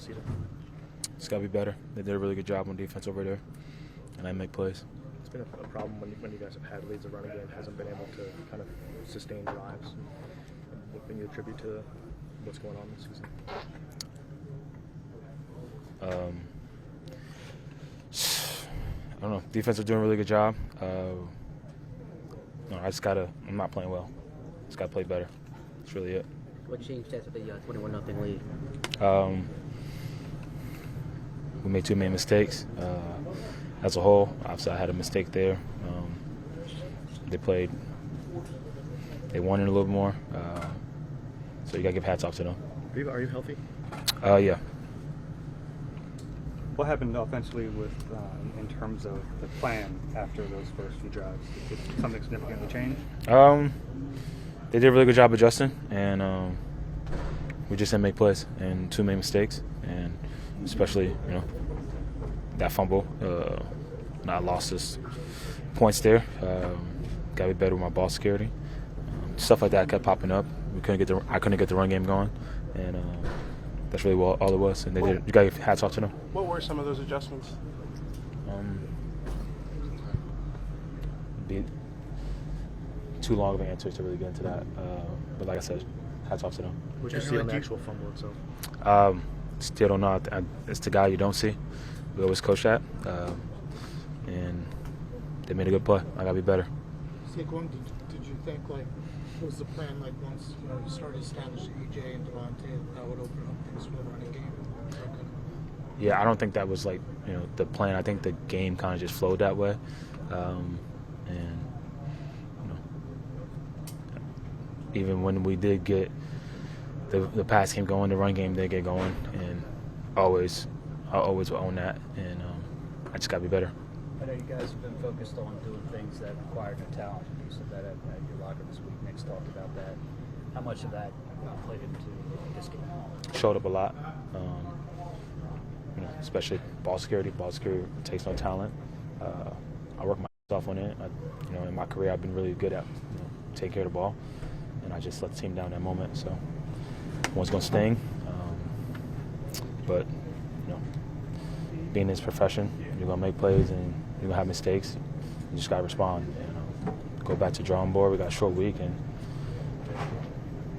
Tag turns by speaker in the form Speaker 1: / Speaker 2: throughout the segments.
Speaker 1: this season?
Speaker 2: It's got to be better. They did a really good job on defense over there, and I make plays.
Speaker 1: It's been a problem when you guys have had leads. The running game hasn't been able to kind of sustain drives. What can you attribute to what's going on this season?
Speaker 2: I don't know. Defense are doing a really good job. No, I'm not playing well. Just gotta play better. That's really it.
Speaker 3: What changed after the 21-0 lead?
Speaker 2: We made too many mistakes. As a whole, obviously I had a mistake there. They wanted a little more. So you gotta give hats off to them.
Speaker 1: Are you healthy?
Speaker 2: Yeah.
Speaker 4: What happened offensively in terms of the plan after those first few drives? Did something significantly change?
Speaker 2: They did a really good job adjusting, and we just didn't make plays and too many mistakes, and especially that fumble. I lost us points there. Got to be better with my ball security. Stuff like that kept popping up. I couldn't get the run game going, and that's really all it was. And you got to give hats off to them.
Speaker 5: What were some of those adjustments?
Speaker 2: Be too long of an answer to really get into that. But like I said, hats off to them.
Speaker 1: What did you see on the actual fumble itself?
Speaker 2: Still don't know. It's the guy you don't see. We always coach that. And they made a good play. I got to be better.
Speaker 6: Saquon, did you think, what was the plan, once you started establishing EJ and Devontae, that would open up things for the running game?
Speaker 2: Yeah, I don't think that was, the plan. I think the game kind of just flowed that way. Even when we did get the pass game going, the run game did get going, and I always will own that, and I just got to be better.
Speaker 7: I know you guys have been focused on doing things that require new talent. You said that at your locker this week. Nick's talked about that. How much of that played into this game? Showed
Speaker 2: up a lot, especially ball security. Ball security takes no talent. I work myself on it. In my career, I've been really good at taking care of the ball, and I just let the team down that moment. So one's going to sting, but being in this profession, you're going to make plays and you're going to have mistakes. You just got to respond and go back to drawing board. We got a short week, and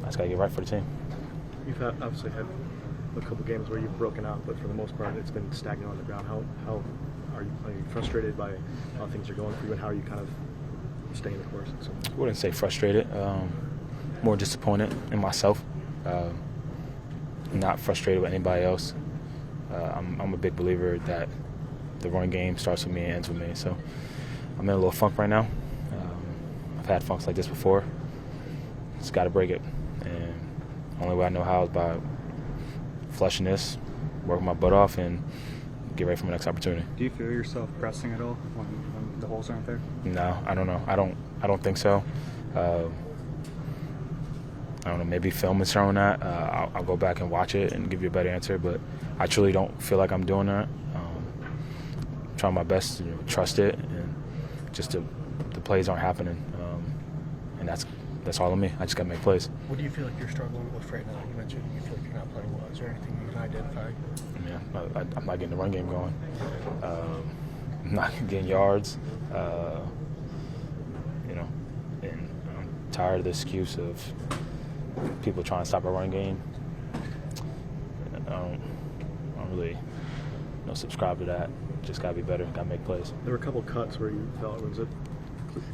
Speaker 2: I just got to get right for the team.
Speaker 1: You've obviously had a couple games where you've broken out, but for the most part, it's been stagnant on the ground. How are you frustrated by how things are going for you, and how are you kind of staying the course?
Speaker 2: I wouldn't say frustrated. More disappointed in myself. Not frustrated with anybody else. I'm a big believer that the run game starts with me and ends with me. So I'm in a little funk right now. I've had funks like this before. Just got to break it. And the only way I know how is by flushing this, working my butt off, and get ready for my next opportunity.
Speaker 4: Do you feel yourself pressing at all when the holes aren't there?
Speaker 2: No, I don't know. I don't think so. I don't know. Maybe film is showing that. I'll go back and watch it and give you a better answer. But I truly don't feel like I'm doing that. I'm trying my best to trust it, and just the plays aren't happening. And that's all on me. I just got to make plays.
Speaker 6: What do you feel like you're struggling with right now? You mentioned you feel like you're not playing well. Is there anything you can identify?
Speaker 2: Yeah, I'm not getting the run game going. I'm not getting yards. And I'm tired of the excuse of people trying to stop our run game. I don't really subscribe to that. Just got to be better. Got to make plays.
Speaker 1: There were a couple cuts where you felt, was it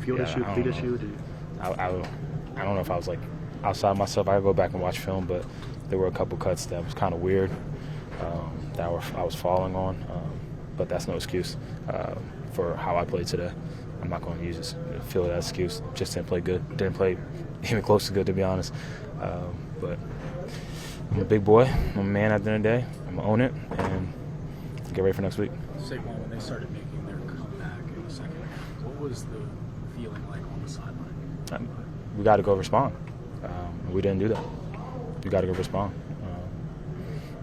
Speaker 1: field issue, feet issue?
Speaker 2: I don't know if I was outside myself. I could go back and watch film, but there were a couple cuts that was kind of weird that I was falling on. But that's no excuse for how I played today. I'm not going to use this feel that excuse. Just didn't play good. Didn't play even close to good, to be honest. But I'm a big boy. I'm a man at the end of the day. I'm going to own it and get ready for next week.
Speaker 6: Saquon, when they started making their comeback in the second half, what was the feeling like on the sideline?
Speaker 2: We got to go respond. We didn't do that. We got to go respond.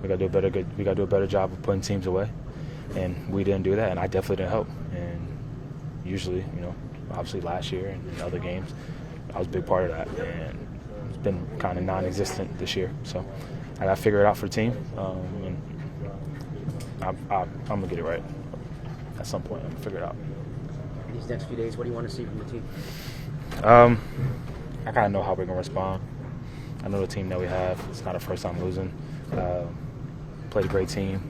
Speaker 2: We got to do a better job of putting teams away, and we didn't do that. And I definitely didn't help. And usually, obviously last year and in other games, I was a big part of that, and it's been kind of non-existent this year. So I got to figure it out for the team, and I'm gonna get it right at some point. I'm gonna figure it out.
Speaker 3: These next few days, what do you want to see from the team?
Speaker 2: I kind of know how we're gonna respond. I know the team that we have. It's not our first time losing. Played a great team.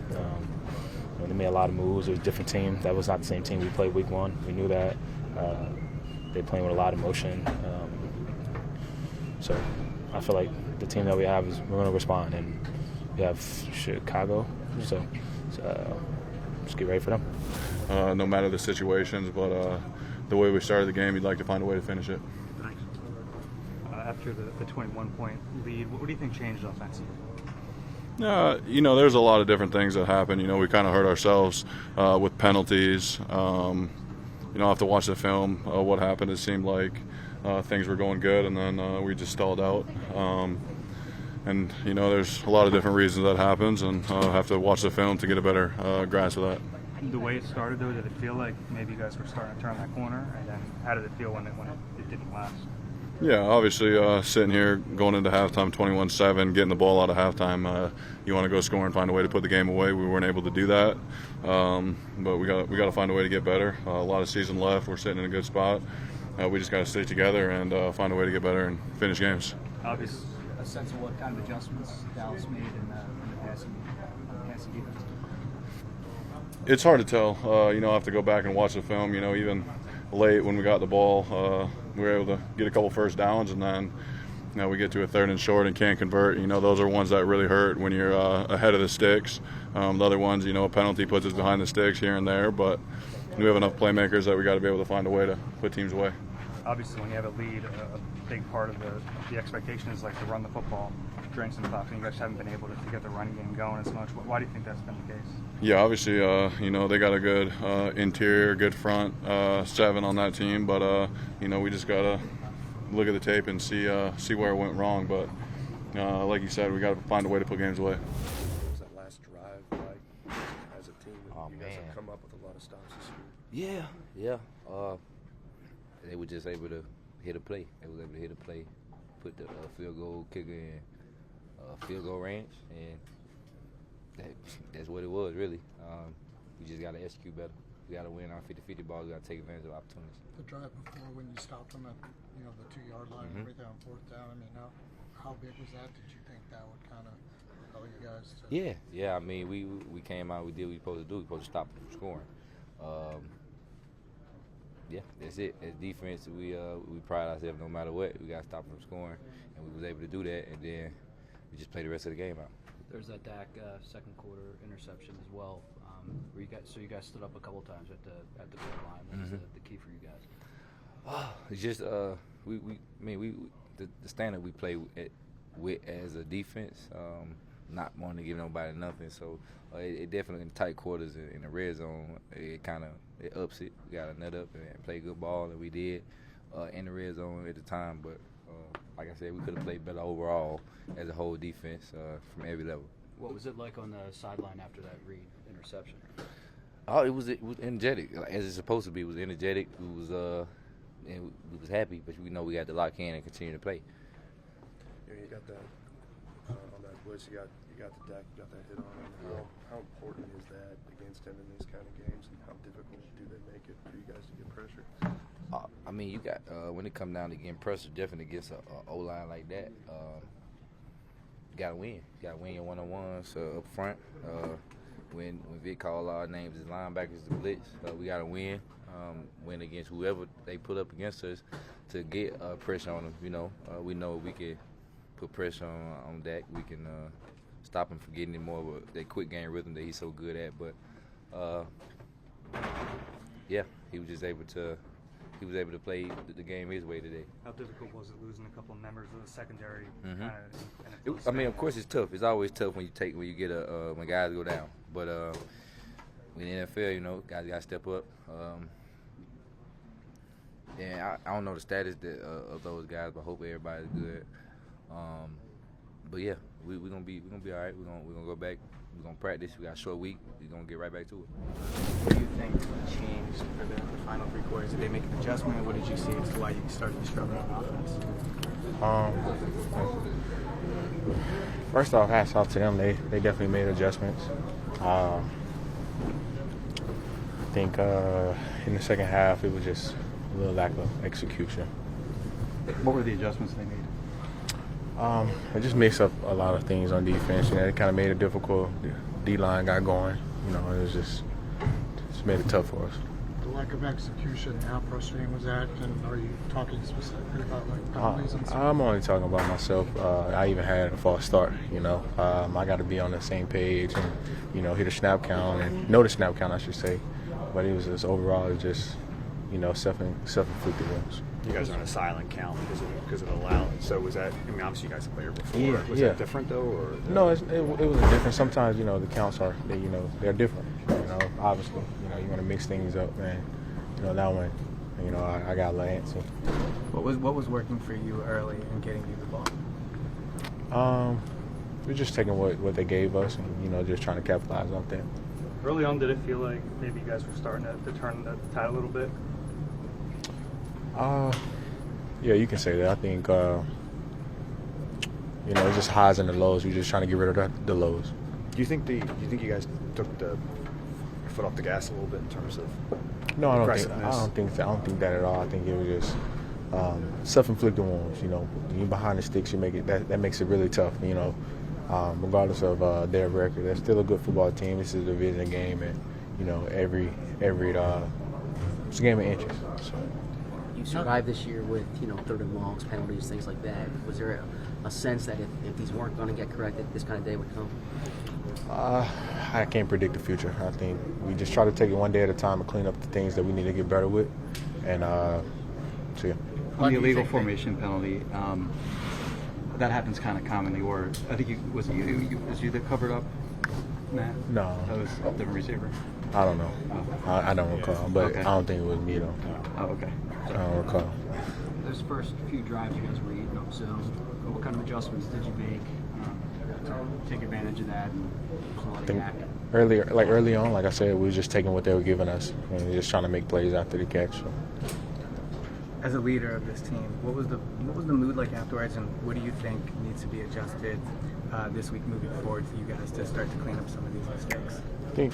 Speaker 2: They made a lot of moves. It was a different team. That was not the same team we played week 1. We knew that. They're playing with a lot of emotion. So I feel like the team that we have is we're going to respond. And we have Chicago. So just get ready for them.
Speaker 5: No matter the situations, but the way we started the game, you'd like to find a way to finish it.
Speaker 4: After the 21-point lead, what do you think changed offensively?
Speaker 5: There's a lot of different things that happen. We kind of hurt ourselves with penalties. I have to watch the film. What happened, it seemed like things were going good, and then we just stalled out. There's a lot of different reasons that happens, and I have to watch the film to get a better grasp of that.
Speaker 4: The way it started, though, did it feel like maybe you guys were starting to turn that corner? And then how did it feel when it didn't last?
Speaker 5: Yeah, obviously sitting here going into halftime 21-7, getting the ball out of halftime, you want to go score and find a way to put the game away. We weren't able to do that, but we got to find a way to get better. A lot of season left. We're sitting in a good spot. We just got to stay together and find a way to get better and finish games.
Speaker 7: Obviously, a sense of what kind of adjustments Dallas made in the passing defense.
Speaker 5: It's hard to tell. I have to go back and watch the film. Even late when we got the ball, we were able to get a couple first downs, and then we get to a 3rd and short and can't convert. Those are ones that really hurt when you're ahead of the sticks. The other ones, a penalty puts us behind the sticks here and there, but we have enough playmakers that we got to be able to find a way to put teams away.
Speaker 4: Obviously, when you have a lead, a big part of the expectation is like to run the football, drain some clock, and you guys haven't been able to get the running game going as much. Why do you think that's been the case?
Speaker 5: Yeah, obviously, they got a good interior, good front 7 on that team, but we just gotta look at the tape and see where it went wrong. But like you said, we got to find a way to put games away.
Speaker 8: What was that last drive like as a team? You guys have come up with a lot of stops this year.
Speaker 9: Yeah. They were just able to hit a play. They was able to hit a play, put the field goal kicker in field goal range, and that's what it was, really. We just got to execute better. We got to win our 50-50 balls. We got to take advantage of opportunities.
Speaker 6: The drive before, when you stopped them at the 2-yard line, and everything on 4th down. I mean, how big was that? Did you think that would kind of help you guys?
Speaker 9: Yeah. I mean, we came out. We did what we supposed to do. We supposed to stop them from scoring. Yeah, that's it. As defense, we pride ourselves no matter what. We got to stop them from scoring, and we was able to do that. And then we just played the rest of the game out.
Speaker 7: There's that Dak second quarter interception as well. You guys stood up a couple times at the goal line. What was the key for you guys?
Speaker 9: It's just the standard we play with as a defense, not wanting to give nobody nothing. So it definitely in tight quarters in the red zone, it ups it. We got to nut up and play good ball, and we did in the red zone at the time. But like I said, we could have played better overall as a whole defense from every level.
Speaker 7: What was it like on the sideline after that Reed interception?
Speaker 9: Oh, it was energetic, as it's supposed to be. It was energetic. It was and we was happy, but we know we got to lock in and continue to play.
Speaker 8: You got that on that blitz. You got the Dak. You got that hit on him. How important is that against him in these kind of games, and how difficult do they make it for you guys to get pressure?
Speaker 9: I mean, you got when it comes down to getting pressure, definitely against a O-line like that, you got to win. You got to win your one-on-ones up front. When Vic called our names as linebackers to blitz, we got to win. Win against whoever they put up against us to get pressure on them. We know we can put pressure on Dak. We can stop him from getting more of that quick game rhythm that he's so good at. But yeah, he was able to play the game his way today.
Speaker 4: How difficult was it losing a couple of members of the secondary?
Speaker 9: Of course, it's tough. It's always tough when you get when guys go down. But in the NFL, guys got to step up. And I don't know the status of those guys, but I hope everybody's good. But yeah, we're gonna be all right. We're gonna go back. We're gonna practice. We got a short week. We're gonna get right back to it.
Speaker 10: What do you think changed for the final 3 quarters? Did they make an adjustment, or what did you see as to why you started to struggle on offense?
Speaker 2: First off, hats off to them. They definitely made adjustments. I think in the second half it was just a little lack of execution.
Speaker 4: What were the adjustments they made?
Speaker 2: It just mixed up a lot of things on defense. It kind of made it difficult. The D-line got going. It was just made it tough for us.
Speaker 6: The lack of execution, how frustrating was that? And are you talking specifically about like penalties and stuff?
Speaker 2: I'm only talking about myself. I even had a false start. I got to be on the same page and hit a snap count and know the snap count, I should say. But it was just overall, it was just self-inflicted wounds.
Speaker 11: You guys are on a silent count because of the allowance. So was that? I mean, obviously you guys played before. Was that different though, or?
Speaker 2: No, it was different. Sometimes the counts are they're different. Obviously you want to mix things up, man. That one, I got a little antsy.
Speaker 10: What was working for you early in getting you the ball?
Speaker 2: We're just taking what they gave us and just trying to capitalize on that.
Speaker 4: Early on, did it feel like maybe you guys were starting to turn the tide a little bit?
Speaker 2: Yeah, you can say that. I think it's just highs and the lows. We're just trying to get rid of the lows.
Speaker 11: Do you think you guys took the foot off the gas a little bit in terms of
Speaker 2: No, I don't
Speaker 11: aggressiveness?
Speaker 2: think that at all. I think it was just self-inflicted wounds. You're behind the sticks, you make it that makes it really tough. Regardless of their record, they're still a good football team. This is a division game, and every it's a game of inches. So.
Speaker 3: You survived this year with, third and longs, penalties, things like that. Was there a sense that if these weren't going to get corrected, this kind of day would come?
Speaker 2: I can't predict the future. I think we just try to take it one day at a time and clean up the things that we need to get better with. And so, yeah.
Speaker 4: On the illegal formation penalty, that happens kind of commonly. Or I think was you that covered up, Matt?
Speaker 2: No.
Speaker 4: That was a different receiver.
Speaker 2: I don't know.
Speaker 4: Oh.
Speaker 2: I don't recall, but
Speaker 4: okay.
Speaker 2: I don't think it was me though.
Speaker 4: Oh, okay.
Speaker 2: I don't recall.
Speaker 7: Those first few drives, you guys were eating up zone. What kind of adjustments did you make to take advantage of that and
Speaker 2: I think early on, like I said, we were just taking what they were giving us and just trying to make plays after the catch. So.
Speaker 10: As a leader of this team, what was the mood like afterwards, and what do you think needs to be adjusted this week moving forward for you guys to start to clean up some of these mistakes?
Speaker 2: I think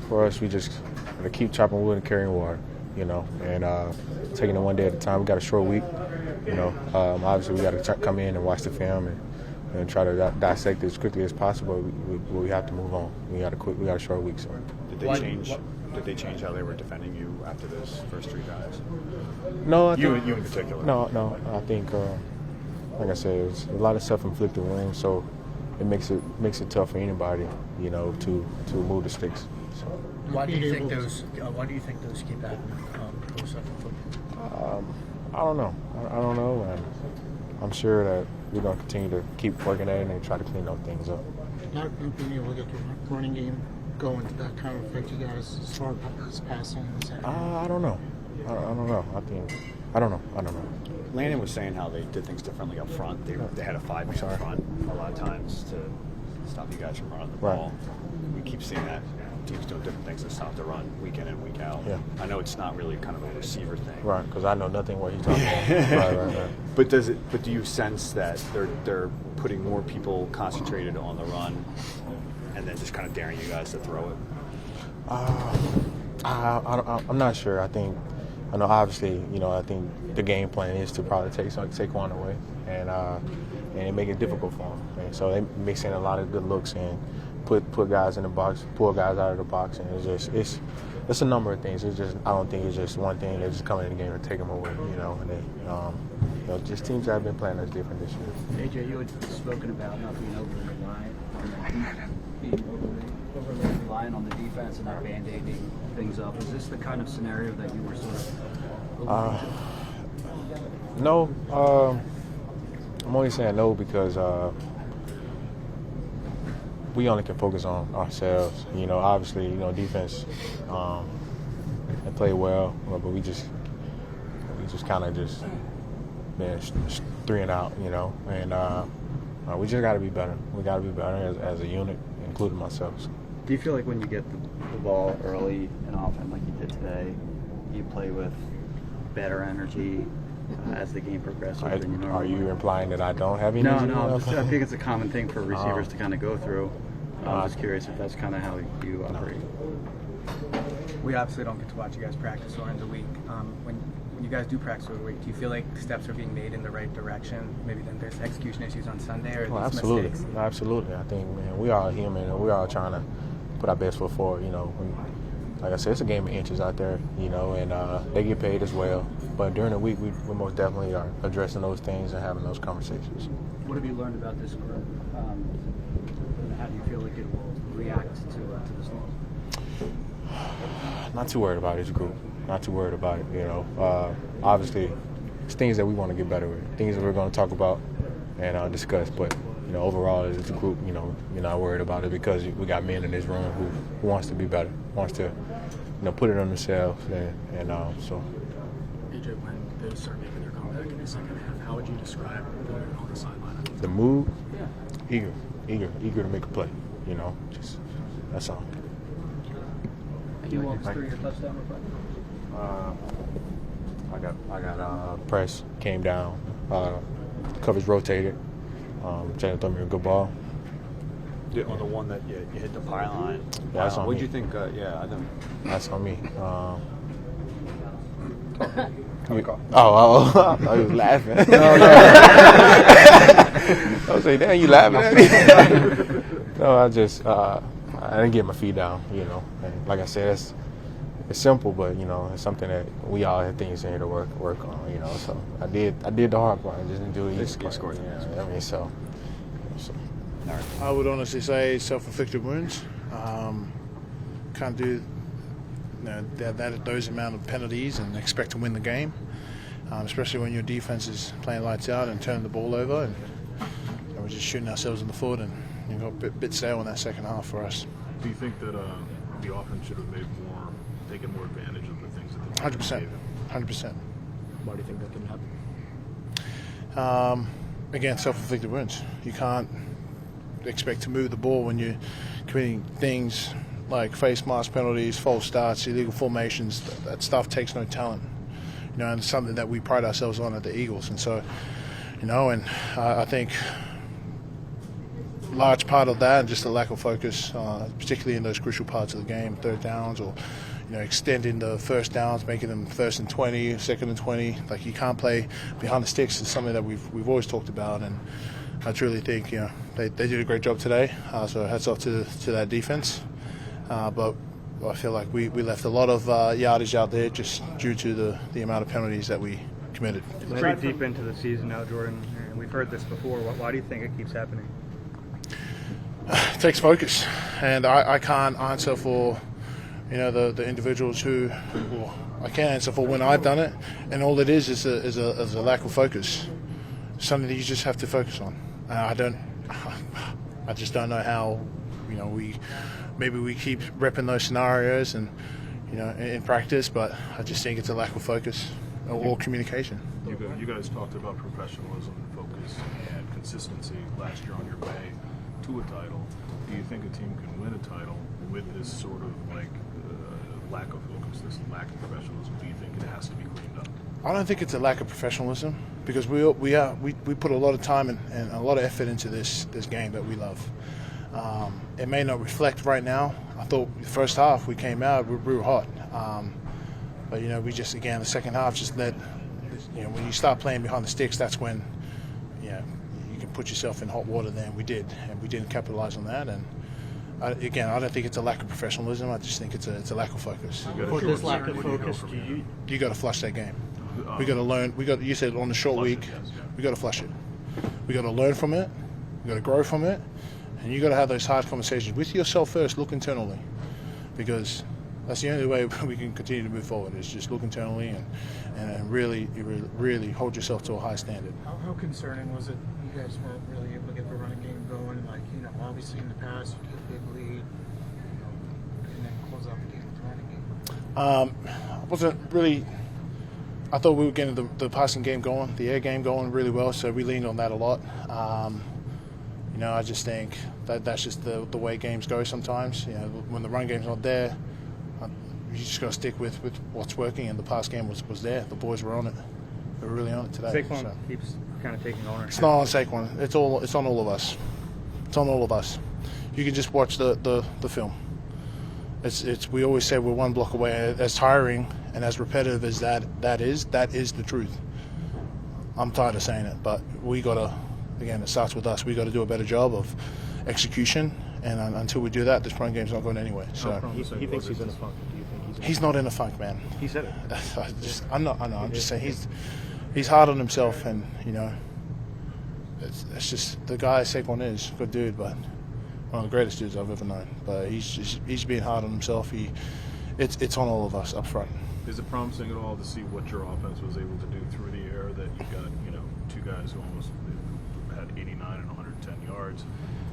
Speaker 2: for us, we just got to keep chopping wood and carrying water, and taking it one day at a time. We got a short week, obviously we got to come in and watch the film and try to dissect it as quickly as possible. We have to move on. We got a short week. So.
Speaker 11: Did they change how they were defending you after those first three drives?
Speaker 2: No,
Speaker 11: you in particular.
Speaker 2: No. I think, like I said, it's a lot of self-inflicted wounds, so it makes it tough for anybody, to move the sticks. So.
Speaker 6: Why do you think those keep happening?
Speaker 2: I don't know. I don't know, and I'm sure that we're going to continue to keep working at it and try to clean those things up.
Speaker 6: Not being able to get the running game going, did that kind of affect you guys as far as passing?
Speaker 2: I don't know. I don't know. I don't know.
Speaker 11: Landon was saying how they did things differently up front. They had a 5-man up front a lot of times to stop you guys from running the ball. We keep seeing that. Teams doing different things to stop the run week in and week out.
Speaker 2: Yeah.
Speaker 11: I know it's not really kind of a receiver thing.
Speaker 2: Right, because I know nothing what he's talking about. Right.
Speaker 11: But do you sense that they're putting more people concentrated on the run and then just kind of daring you guys to throw it?
Speaker 2: I'm not sure. I know obviously, I think the game plan is to probably take Saquon away and make it difficult for him. And so they mix in a lot of good looks and put guys in the box, pull guys out of the box, and it's a number of things. I don't think it's just one thing. They just come in the game and take them away, and they, just teams that have been playing us different this year.
Speaker 7: AJ, you had spoken about not being overly reliant on the defense and not band-aiding things up. Is this the kind of scenario that you were sort of
Speaker 2: No, I'm only saying no because we only can focus on ourselves. Obviously, defense, they play well, but we just kind of just been 3 and out, and we just got to be better. We got to be better as a unit, including myself. So.
Speaker 12: Do you feel like when you get the ball early and often, like you did today, you play with better energy as the game progresses than you normally?
Speaker 2: Are you implying that I don't have energy?
Speaker 12: No. I think it's a common thing for receivers to kind of go through. I was just curious if that's kind of how you operate.
Speaker 10: We obviously don't get to watch you guys practice during the week. When you guys do practice over the week, do you feel like steps are being made in the right direction? Maybe then there's execution issues on Sunday or these
Speaker 2: absolutely.
Speaker 10: mistakes?
Speaker 2: No, absolutely. I think, man, we are human and we are trying to put our best foot forward. Like I said, it's a game of inches out there, and they get paid as well. But during the week, we most definitely are addressing those things and having those conversations.
Speaker 7: What have you learned about this group? And how do you feel like it will react to this loss?
Speaker 2: Not too worried about this group. Not too worried about it. Obviously, it's things that we want to get better with, things that we're going to talk about and discuss. But overall, as a group, you're not worried about it because we got men in this room who wants to be better, wants to, put it on themselves, and so.
Speaker 1: AJ, when they start making their comeback in the second half, how would you describe on the sideline?
Speaker 2: The mood, eager to make a play. Just that's all.
Speaker 7: You walked through your touchdown real quick.
Speaker 2: I got press, came down, coverage rotated. Jalen threw me a good ball.
Speaker 11: On the one that you hit the pylon.
Speaker 2: Yeah, that's on
Speaker 11: What did
Speaker 2: me.
Speaker 11: you think?
Speaker 2: That's on me. I was laughing. I was like, damn, you laughing at me? No, I didn't get my feet down, And like I said, it's simple, but it's something that we all have things in here to work on, So I did the hard part. I just didn't do the easy part. So.
Speaker 13: I would honestly say self-inflicted wounds. Can't do those amount of penalties and expect to win the game, especially when your defense is playing lights out and turning the ball over, and we're just shooting ourselves in the foot, and got a bit stale in that second half for us.
Speaker 14: Do you think that the offense should have taken more advantage of the things that the
Speaker 13: 100%.
Speaker 1: Why do you think that didn't
Speaker 13: happen? Again, self-inflicted wounds. You can't expect to move the ball when you're committing things like face mask penalties, false starts, illegal formations. That stuff takes no talent, and it's something that we pride ourselves on at the Eagles. And so, and I think large part of that and just a lack of focus, particularly in those crucial parts of the game, third downs or extending the first downs, making them 1st and 20, 2nd and 20. Like, you can't play behind the sticks. It's something that we've always talked about, and I truly think they did a great job today. So hats off to that defense. But I feel like we left a lot of yardage out there just due to the amount of penalties that we committed.
Speaker 4: It's pretty deep into the season now, Jordan, and we've heard this before. Why do you think it keeps happening?
Speaker 13: It takes focus, and I can't answer for the individuals who. Well, I can answer for when I've done it, and all it is a lack of focus. Something that you just have to focus on. I just don't know how. Maybe we keep repping those scenarios and in practice, but I just think it's a lack of focus or communication.
Speaker 14: You guys talked about professionalism, focus, and consistency last year on your way to a title. Do you think a team can win a title with this sort of lack of focus, this lack of professionalism? Do you think it has to be cleaned up?
Speaker 13: I don't think it's a lack of professionalism because we put a lot of time and a lot of effort into this game that we love. It may not reflect right now. I thought the first half we came out, we were hot. But we just, again, the second half just let, when you start playing behind the sticks, that's when, you can put yourself in hot water there, and we did. And we didn't capitalize on that. And I don't think it's a lack of professionalism. I just think it's a lack of focus.
Speaker 7: For this lack of focus,
Speaker 13: you got to flush that game. We got to learn. You said on the short week, we got to flush it. We got to learn from it. We got to grow from it. And you got to have those hard conversations with yourself first. Look internally, because that's the only way we can continue to move forward. Is just look internally and really hold yourself to a high standard.
Speaker 6: How concerning was it? You guys weren't really able to get the running game going. Obviously in the past you get a big lead, and then close out the game with the running game.
Speaker 13: I wasn't really. I thought we were getting the passing game going, the air game going really well, so we leaned on that a lot. I just think that's just the way games go sometimes. When the run game's not there, you just got to stick with what's working, and the pass game was there. The boys were on it. They were really on it today.
Speaker 4: Saquon keeps kind of taking ownership.
Speaker 13: It's not on Saquon. It's on all of us. It's on all of us. You can just watch the film. It's we always say we're one block away. As tiring and as repetitive as that is the truth. I'm tired of saying it, but we gotta, again, it starts with us. We got to do a better job of execution, and until we do that, this run game's not going anywhere. So
Speaker 1: he thinks he's in a funk. Do you think
Speaker 13: he's not in a funk, man?
Speaker 1: He said it.
Speaker 13: I'm not. I know. I'm just saying he's hard on himself, and it's just the guy Saquon is a good dude, but one of the greatest dudes I've ever known. But he's being hard on himself. It's on all of us up front.
Speaker 14: Is it promising at all to see what your offense was able to do through the air? That you've got two guys who almost had 89 and 110 yards.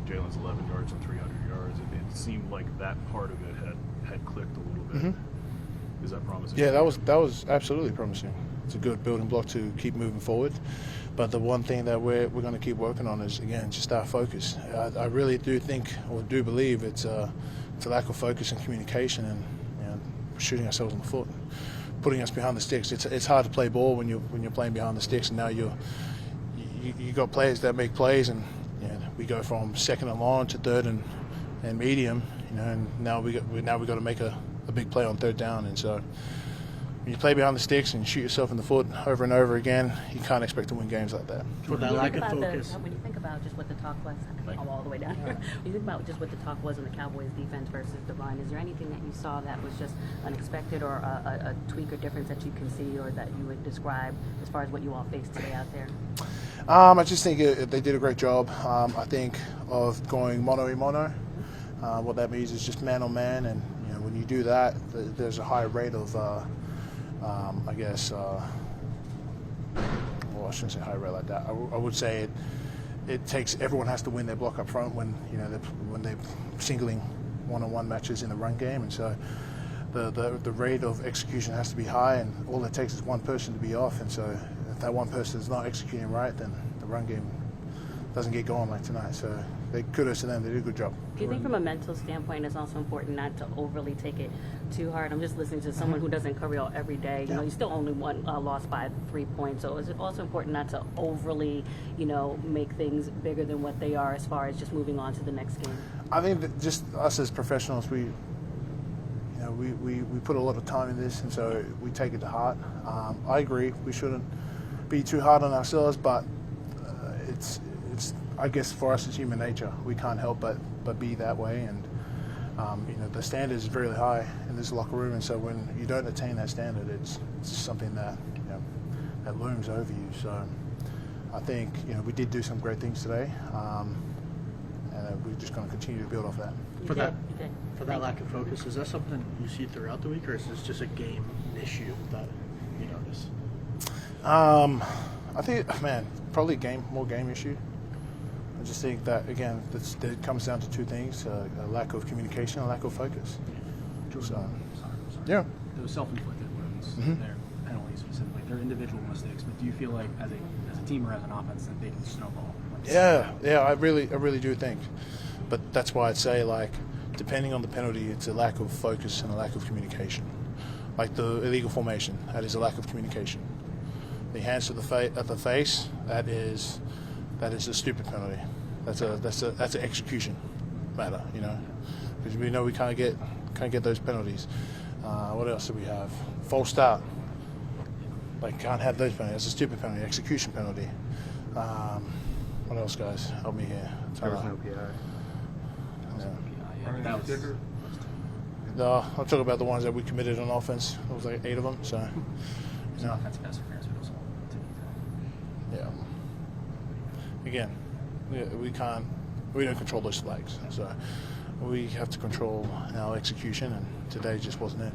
Speaker 14: Jalen's 11 yards and 300 yards. It seemed like that part of it had clicked a little bit.
Speaker 13: Mm-hmm.
Speaker 14: Is that promising?
Speaker 13: Yeah, that was absolutely promising. It's a good building block to keep moving forward. But the one thing that we're going to keep working on is, again, just our focus. I really do think, or do believe, it's a lack of focus and communication, and shooting ourselves in the foot, putting us behind the sticks. It's hard to play ball when you're playing behind the sticks, and now you got players that make plays, and we go from second and long to third and medium, and now we got to make a big play on third down, and so when you play behind the sticks and you shoot yourself in the foot over and over again, you can't expect to win games like that.
Speaker 3: When you think about just what the talk was, I'm all the way down here. When you think about just what the talk was on the Cowboys defense versus the run, is there anything that you saw that was just unexpected, or a tweak or difference that you can see, or that you would describe as far as what you all faced today out there?
Speaker 13: I just think they did a great job. I think of going mono-a-mono. What that means is just man on man, and when you do that, there's a higher rate of well, I shouldn't say high rate like that. I would say it takes, everyone has to win their block up front when they're singling one-on-one matches in the run game, and so the rate of execution has to be high, and all it takes is one person to be off, and so if that one person is not executing right, then the run game doesn't get going like tonight. So kudos to them. They did a good job.
Speaker 3: Do you think from a mental standpoint it's also important not to overly take it too hard? I'm just listening to someone who doesn't cover y'all every day. You still only lost by 3 points. So is it also important not to overly, make things bigger than what they are as far as just moving on to the next game?
Speaker 13: I think that just us as professionals, we put a lot of time in this, and so we take it to heart. I agree. We shouldn't be too hard on ourselves, but it's I guess for us it's human nature. We can't help but be that way, and the standard is really high in this locker room, and so when you don't attain that standard, it's something that that looms over you. So I think we did do some great things today, and we're just going to continue to build off that.
Speaker 1: For that lack of focus, is that something you see throughout the week, or is this just a game issue that you notice?
Speaker 13: I think, probably more game issue. I just think that, again, it comes down to two things: a lack of communication, and a lack of focus. Yeah.
Speaker 15: Those self-inflicted wounds, their penalties specifically, they're individual mistakes. But do you feel like, as a team or as an offense, that they can snowball?
Speaker 13: Yeah, I really do think. But that's why I'd say, depending on the penalty, it's a lack of focus and a lack of communication. Like the illegal formation, that is a lack of communication. The hands to the face, that is a stupid penalty. That's an execution matter, because we know we can't get those penalties. What else do we have? False start. Can't have those penalties. That's a stupid penalty. Execution penalty. What else, guys? Help me here.
Speaker 1: There was no PI.
Speaker 13: No, I'm talking about the ones that we committed on offense. There was 8 of them. So, yeah. Again, we don't control those flags. So we have to control our execution, and today just wasn't it.